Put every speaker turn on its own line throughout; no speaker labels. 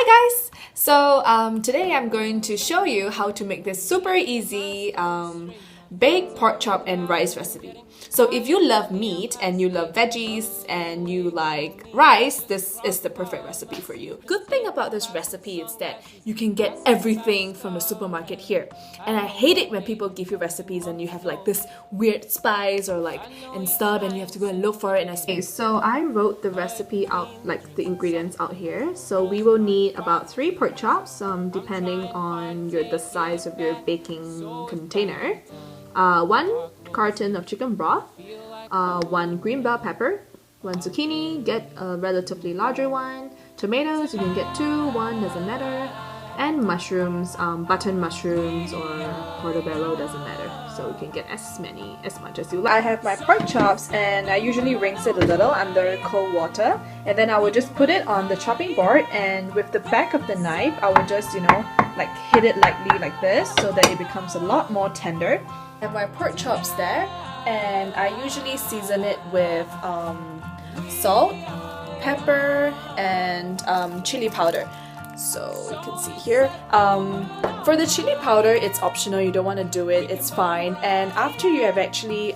guys! So today I'm going to show you how to make this super easy baked pork chop and rice recipe. So if you love meat and you love veggies and you like rice, this is the perfect recipe for you. Good thing about this recipe is that you can get everything from the supermarket here. And I hate it when people give you recipes and you have like this weird spice or like and stuff and you have to go and look for it. And so I wrote the recipe out, like the ingredients out here. So we will need about 3 pork chops, depending on the size of your baking container. 1 carton of chicken broth, 1 green bell pepper, 1 zucchini, get a relatively larger one, tomatoes, you can get 2, 1 doesn't matter, and mushrooms, button mushrooms or portobello, doesn't matter, so you can get as much as you like. I have my pork chops and I usually rinse it a little under cold water, and then I will just put it on the chopping board, and with the back of the knife I will just, like hit it lightly like this so that it becomes a lot more tender. I have my pork chops there, and I usually season it with salt, pepper, and chili powder. So you can see here. For the chili powder, it's optional. You don't want to do it, it's fine. And after you have actually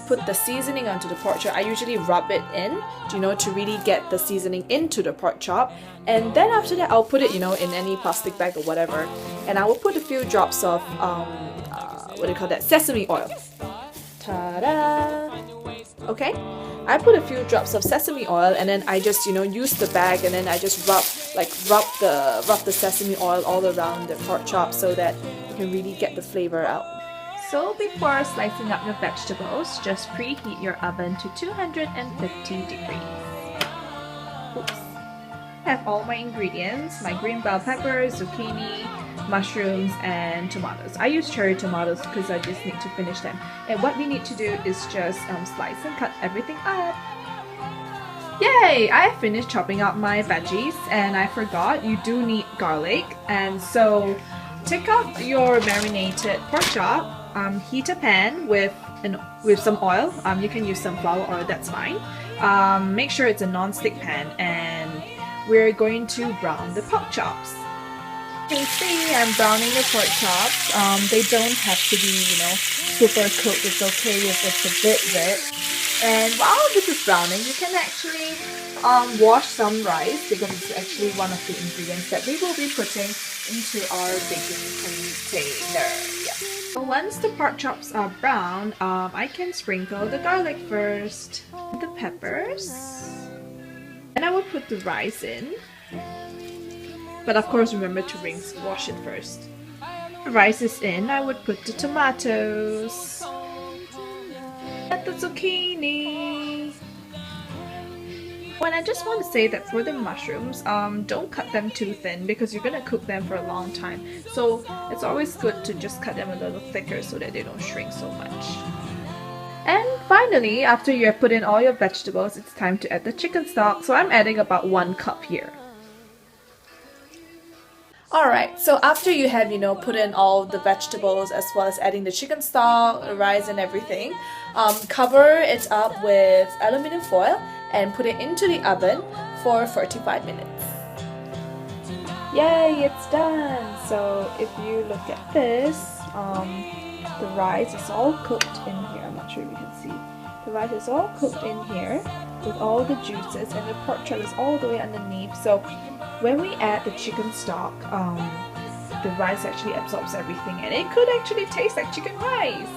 put the seasoning onto the pork chop, I usually rub it in, to really get the seasoning into the pork chop. And then after that, I'll put it, in any plastic bag or whatever. And I will put a few drops of sesame oil. Ta-da! Okay, I put a few drops of sesame oil, and then I just use the bag, and then I just rub the sesame oil all around the pork chop so that you can really get the flavor out. So before slicing up your vegetables, just preheat your oven to 250 degrees. Oops. I have all my ingredients, my green bell pepper, zucchini, mushrooms, and tomatoes. I use cherry tomatoes because I just need to finish them. And what we need to do is just slice and cut everything up. Yay! I finished chopping up my veggies, and I forgot you do need garlic. And so take out your marinated pork chop, heat a pan with some oil. You can use sunflower oil, that's fine. Make sure it's a non-stick pan, and we're going to brown the pork chops. You can see I'm browning the pork chops. They don't have to be, super cooked. It's okay if it's a bit red. And while this is browning, you can actually wash some rice, because it's actually one of the ingredients that we will be putting into our baking container. Yeah. So once the pork chops are brown, I can sprinkle the garlic first, the peppers, and I will put the rice in. But of course, remember to wash it first. The rice is in, I would put the tomatoes, and the zucchini. And I just want to say that for the mushrooms, don't cut them too thin because you're going to cook them for a long time. So it's always good to just cut them a little thicker so that they don't shrink so much. And finally, after you have put in all your vegetables, it's time to add the chicken stock. So I'm adding about 1 cup here. Alright, so after you have, put in all the vegetables as well as adding the chicken stock, the rice and everything, cover it up with aluminum foil and put it into the oven for 45 minutes. Yay, it's done! So if you look at this, the rice is all cooked in here. I'm not sure if you can see. The rice is all cooked in here with all the juices, and the pork chop is all the way underneath. So when we add the chicken stock, the rice actually absorbs everything, and it could actually taste like chicken rice.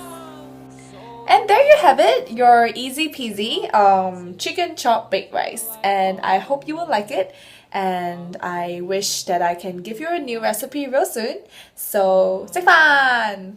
And there you have it, your easy peasy chicken chop baked rice. And I hope you will like it, and I wish that I can give you a new recipe real soon. So, Sek Fan!